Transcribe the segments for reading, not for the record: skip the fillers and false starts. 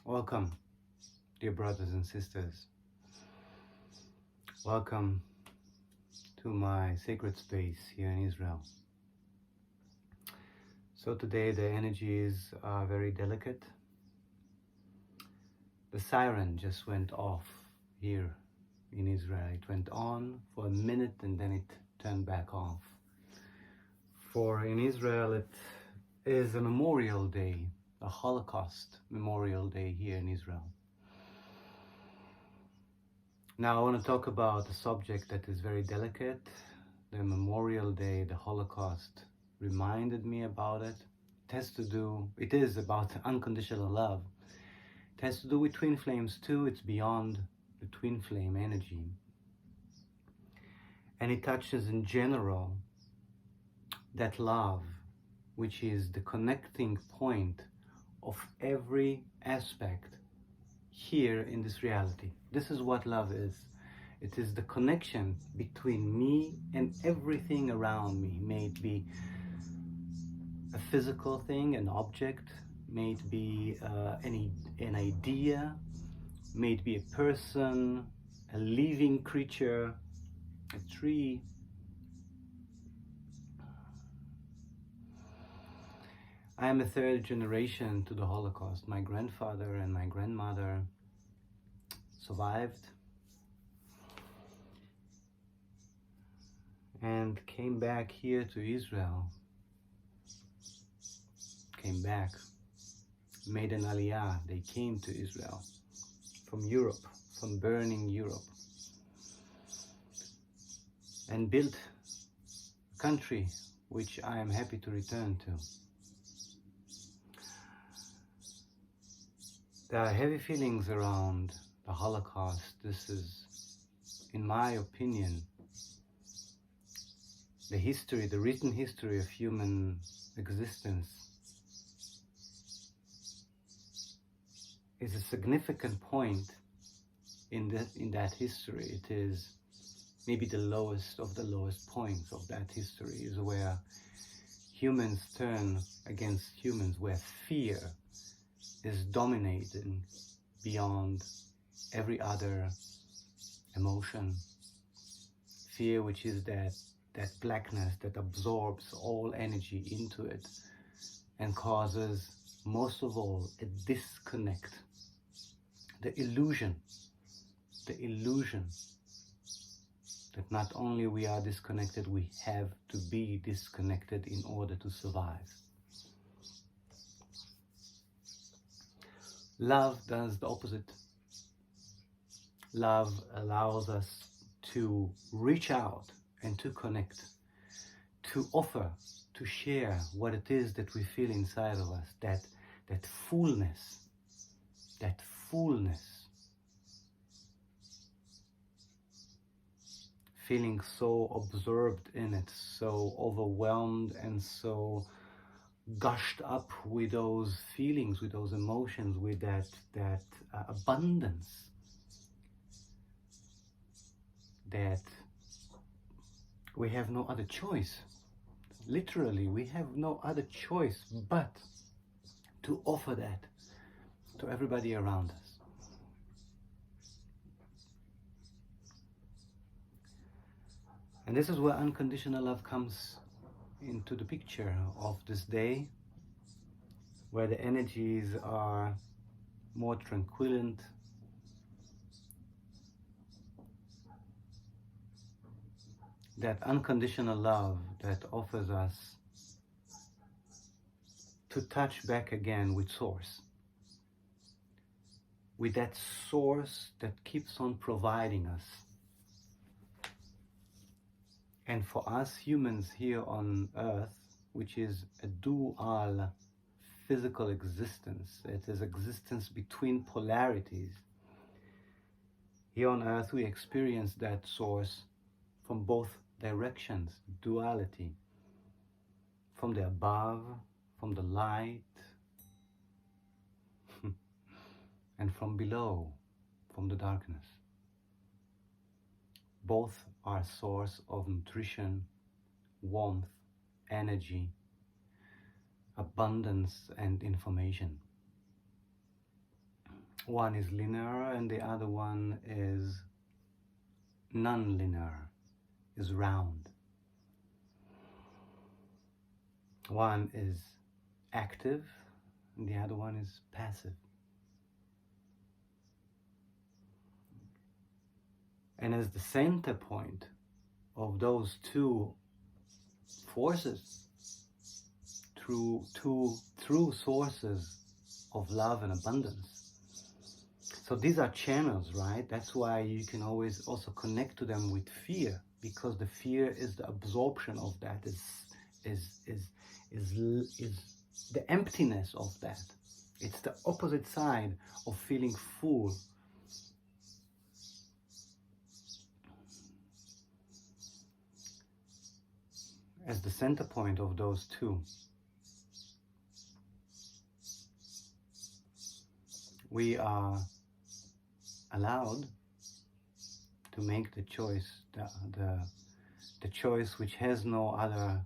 Welcome, dear brothers and sisters. Welcome to my sacred space here in Israel. So today the energies are very delicate. The siren just went off here in Israel. It went on for a minute and then it turned back off. For in Israel it is a memorial day, a Holocaust memorial day here in Israel. Now I want to talk about a subject that is very delicate. The Memorial Day, the Holocaust reminded me about it. It is about unconditional love. It has to do with twin flames too. It's beyond the twin flame energy. And it touches in general that love, which is the connecting point of every aspect here in this reality. This is what love is. It is the connection between me and everything around me. May it be a physical thing, an object, may it be an idea, may it be a person, a living creature, a tree. I am a third generation to the Holocaust. My grandfather and my grandmother survived and came back here to Israel. Came back, made an aliyah. They came to Israel from Europe, from burning Europe, and built a country which I am happy to return to. There are heavy feelings around the Holocaust. This is, in my opinion, the written history of human existence is a significant point in that history. It is maybe the lowest of the lowest points of that history, is where humans turn against humans, where fear is dominating beyond every other emotion. Fear, which is that blackness that absorbs all energy into it and causes, most of all, a disconnect. The illusion that not only we are disconnected, we have to be disconnected in order to survive. Love does the opposite. Love allows us to reach out and to connect, to offer, to share what it is that we feel inside of us, that fullness, feeling so absorbed in it, so overwhelmed and so gushed up with those feelings, with those emotions, with that abundance, that we have no other choice. Literally, we have no other choice but to offer that to everybody around us. And this is where unconditional love comes into the picture of this day, where the energies are more tranquil, that unconditional love that offers us to touch back again with Source, with that Source that keeps on providing us. And for us humans here on Earth, which is a dual physical existence, it is existence between polarities. Here on Earth we experience that Source from both directions, duality, from the above, from the light, and from below, from the darkness. Both are a source of nutrition, warmth, energy, abundance, and information. One is linear and the other one is non-linear, is round. One is active and the other one is passive. And as the center point of those two forces, true sources of love and abundance. So these are channels, right? That's why you can always also connect to them with fear, because the fear is the absorption of that, is the emptiness of that. It's the opposite side of feeling full. As the center point of those two, we are allowed to make the choice, the choice which has no other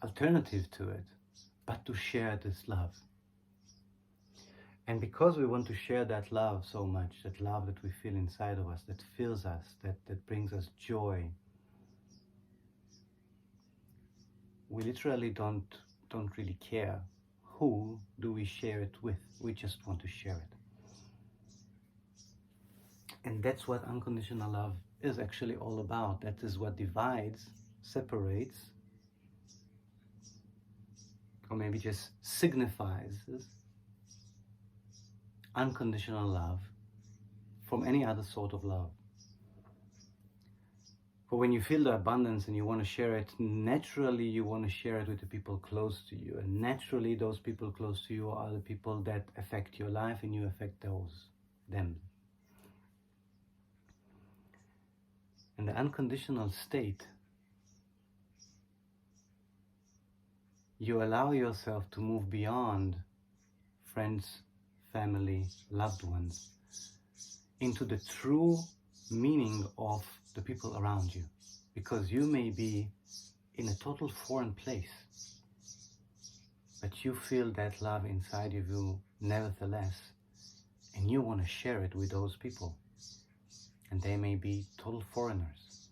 alternative to it, but to share this love. And because we want to share that love so much, that love that we feel inside of us, that fills us, that brings us joy, we literally don't really care who do we share it with. We just want to share it. And that's what unconditional love is actually all about. That is what divides, separates, or maybe just signifies unconditional love from any other sort of love. But when you feel the abundance and you want to share it, naturally you want to share it with the people close to you. And naturally those people close to you are the people that affect your life and you affect them. And the unconditional state, you allow yourself to move beyond friends, family, loved ones, into the true meaning of the people around you. Because you may be in a total foreign place, but you feel that love inside of you nevertheless, and you want to share it with those people. And they may be total foreigners.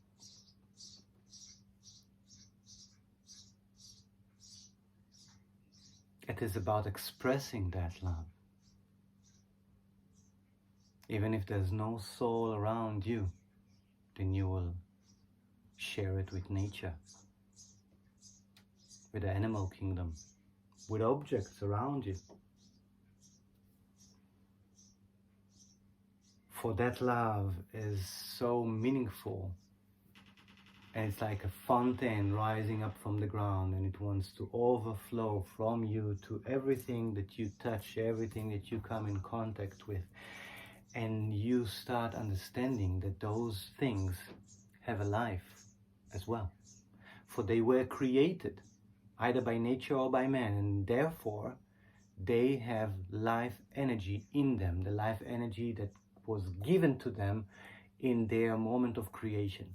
It is about expressing that love. Even if there's no soul around you, then you will share it with nature, with the animal kingdom, with objects around you. For that love is so meaningful, and it's like a fountain rising up from the ground, and it wants to overflow from you to everything that you touch, everything that you come in contact with. And you start understanding that those things have a life as well. For they were created either by nature or by man, and therefore they have life energy in them, the life energy that was given to them in their moment of creation,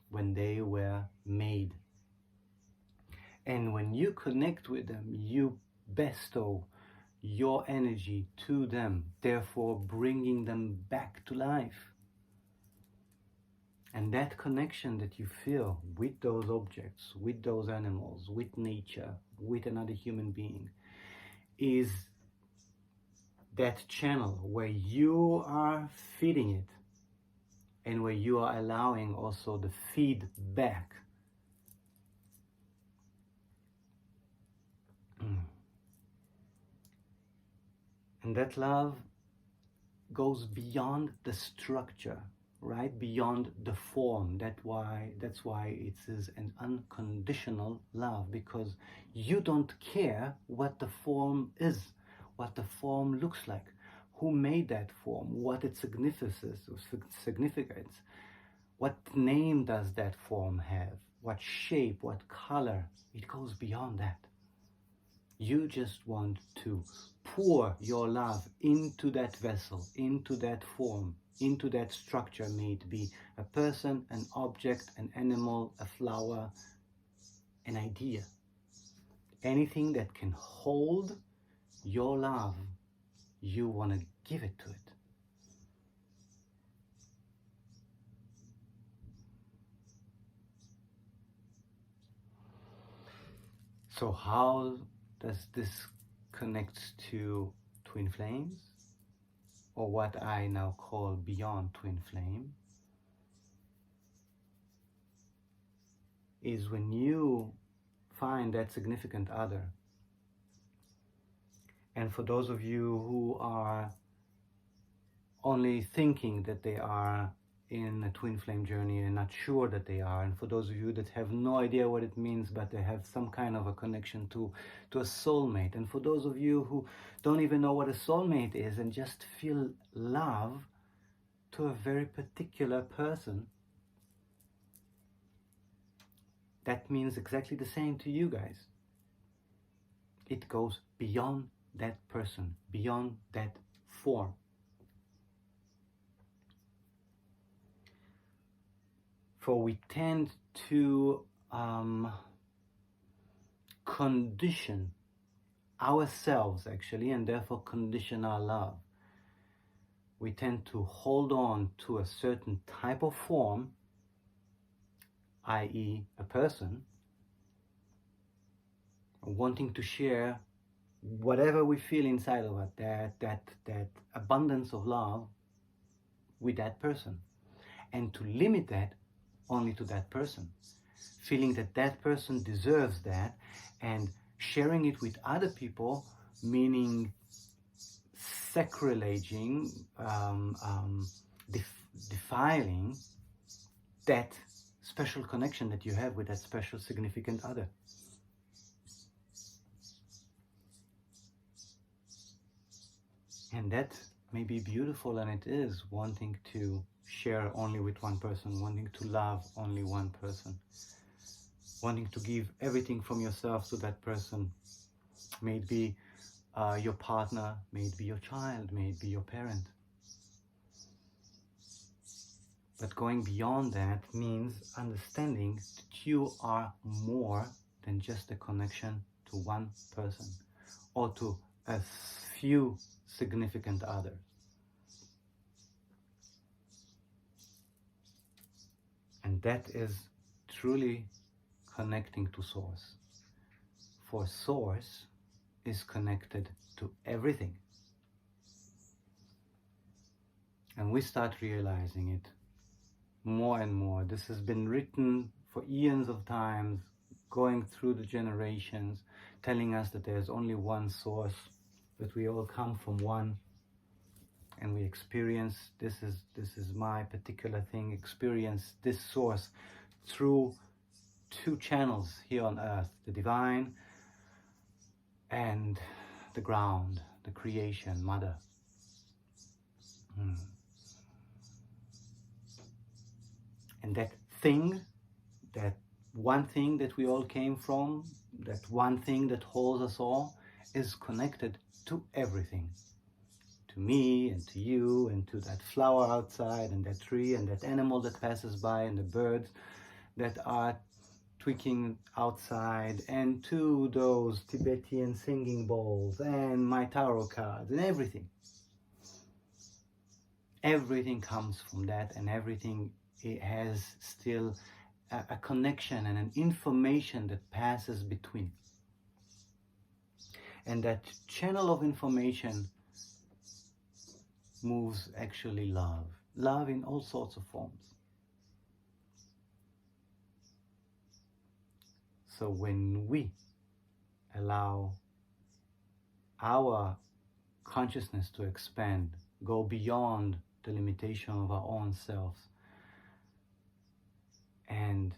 when they were made. And when you connect with them, you bestow your energy to them, therefore bringing them back to life. And that connection that you feel with those objects, with those animals, with nature, with another human being, is that channel where you are feeding it and where you are allowing also the feedback. And that love goes beyond the structure, right? Beyond the form. That's why it is an unconditional love, because you don't care what the form is, what the form looks like, who made that form, what its significance, what name does that form have, what shape, what color. It goes beyond that. You just want to pour your love into that vessel, into that form, into that structure. May it be a person, an object, an animal, a flower, an idea. Anything that can hold your love you want to give it to it. So how does this connect to twin flames, or what I now call beyond twin flame? Is when you find that significant other. And for those of you who are only thinking that they are in a twin flame journey and not sure that they are, and for those of you that have no idea what it means but they have some kind of a connection to a soulmate, and for those of you who don't even know what a soulmate is and just feel love to a very particular person, that means exactly the same to you guys. It goes beyond that person, beyond that form. For we tend to condition ourselves, actually, and therefore condition our love. We tend to hold on to a certain type of form, i.e. a person, wanting to share whatever we feel inside of us, that abundance of love with that person, and to limit that only to that person, feeling that that person deserves that, and sharing it with other people, meaning sacrileging, defiling that special connection that you have with that special significant other. And that may be beautiful, and it is, wanting to share only with one person, wanting to love only one person, wanting to give everything from yourself to that person. May it be your partner, may it be your child, may it be your parent. But going beyond that means understanding that you are more than just a connection to one person or to a few significant others. And that is truly connecting to Source. For Source is connected to everything. And we start realizing it more and more. This has been written for eons of times, going through the generations, telling us that there's only one Source, that we all come from one, and we experience, this is my particular thing, experience this Source through two channels here on earth, the divine and the ground, the creation, mother. And that thing, that one thing that we all came from, that one thing that holds us all, is connected to everything. To me and to you and to that flower outside and that tree and that animal that passes by and the birds that are tweaking outside, and to those Tibetan singing bowls and my tarot cards and everything. Everything comes from that, and everything, it has still a connection and an information that passes between. And that channel of information moves actually love. Love in all sorts of forms. So when we allow our consciousness to expand, go beyond the limitation of our own selves, and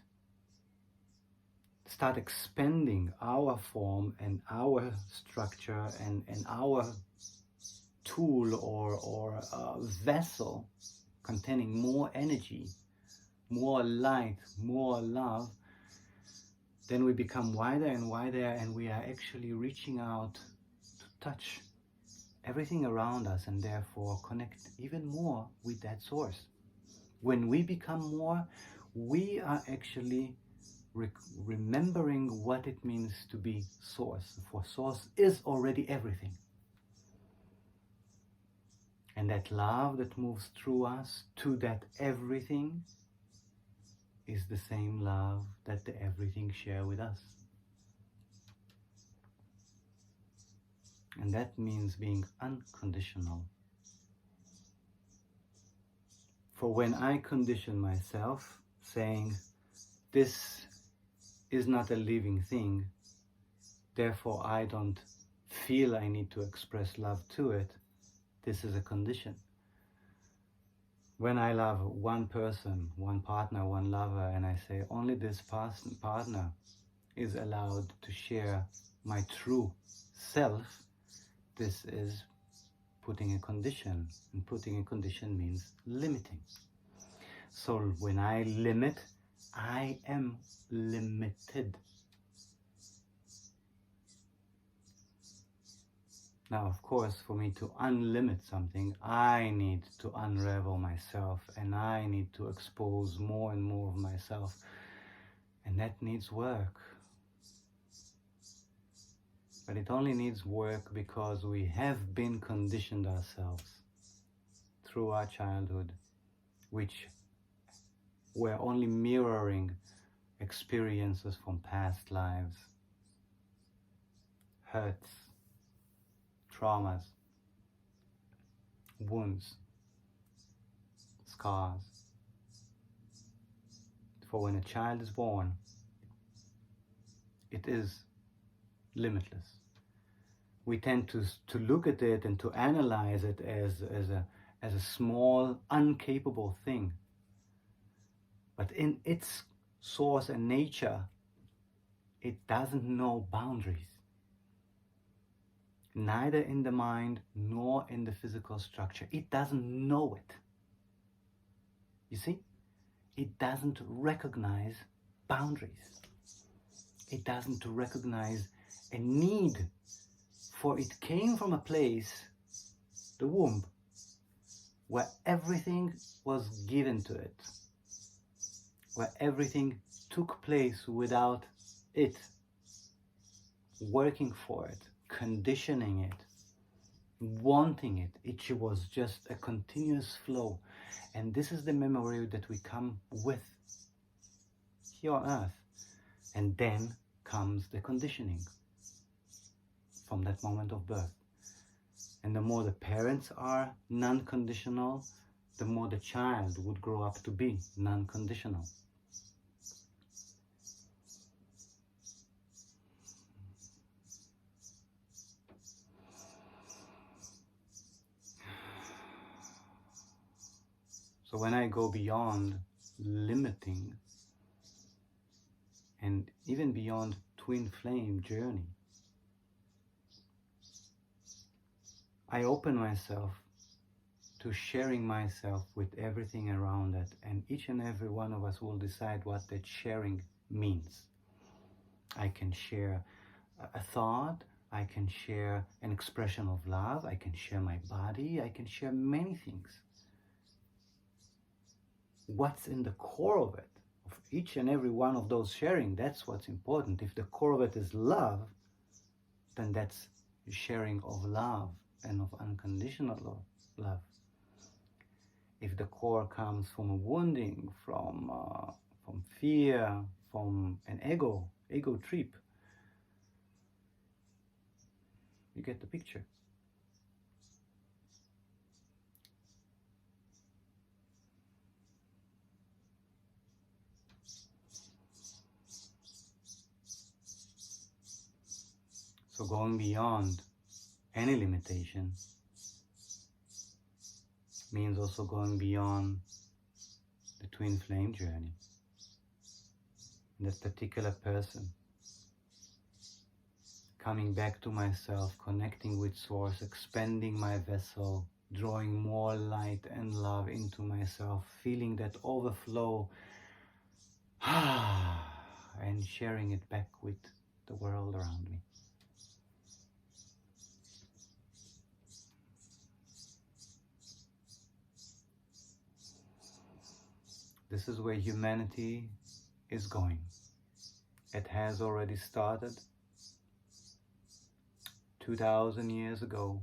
start expanding our form and our structure and our tool or vessel containing more energy, more light, more love, then we become wider and wider, and we are actually reaching out to touch everything around us and therefore connect even more with that Source. When we become more, we are actually remembering what it means to be Source. For Source is already everything. And that love that moves through us to that everything is the same love that the everything share with us. And that means being unconditional. For when I condition myself, saying, this is not a living thing, therefore I don't feel I need to express love to it, this is a condition. When I love one person, one partner, one lover, and I say only this partner is allowed to share my true self, this is putting a condition, and putting a condition means limiting. So when I limit, I am limited. Now, of course, for me to unlimit something, I need to unravel myself, and I need to expose more and more of myself, and that needs work. But it only needs work because we have been conditioned ourselves through our childhood, which were only mirroring experiences from past lives, hurts, traumas, wounds, scars. For when a child is born, it is limitless. We tend to look at it and to analyze it as a small, incapable thing. But in its source and nature, it doesn't know boundaries. Neither in the mind nor in the physical structure. It doesn't know it. You see? It doesn't recognize boundaries. It doesn't recognize a need, for it came from a place, the womb, where everything was given to it, where everything took place without it working for it, conditioning it, wanting it. It was just a continuous flow. And this is the memory that we come with here on earth. And then comes the conditioning from that moment of birth. And the more the parents are non-conditional, the more the child would grow up to be non-conditional. So when I go beyond limiting and even beyond twin flame journey, I open myself to sharing myself with everything around it, and each and every one of us will decide what that sharing means. I can share a thought, I can share an expression of love, I can share my body, I can share many things. What's in the core of it, of each and every one of those sharing, that's what's important. If the core of it is love, then that's sharing of love and of unconditional love. If the core comes from a wounding, from fear, from an ego trip, you get the picture. So going beyond any limitation means also going beyond the twin flame journey. That particular person, coming back to myself, connecting with source, expanding my vessel, drawing more light and love into myself, feeling that overflow, and sharing it back with the world around me. This is where humanity is going. It has already started 2,000 years ago.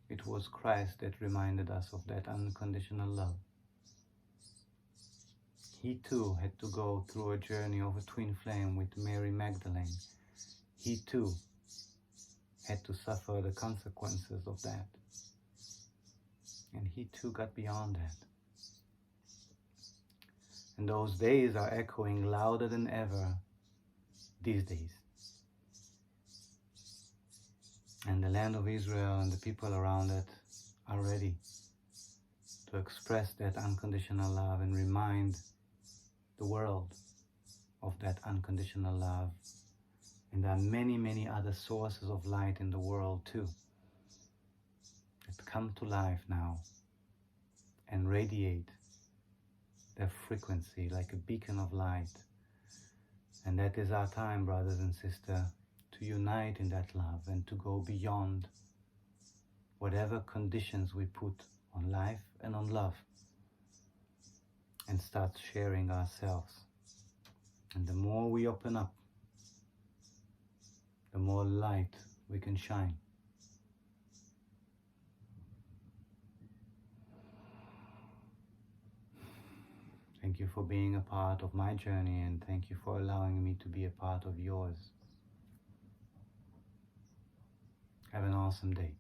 it was Christ that reminded us of that unconditional love. He too had to go through a journey of a twin flame with Mary Magdalene. He too had to suffer the consequences of that. And he too got beyond that. And those days are echoing louder than ever these days. And the land of Israel and the people around it are ready to express that unconditional love and remind the world of that unconditional love. And there are many, many other sources of light in the world too that come to life now and radiate their frequency like a beacon of light. And that is our time, brothers and sisters, to unite in that love and to go beyond whatever conditions we put on life and on love, and start sharing ourselves. And the more we open up, the more light we can shine. Thank you for being a part of my journey, and thank you for allowing me to be a part of yours. Have an awesome day.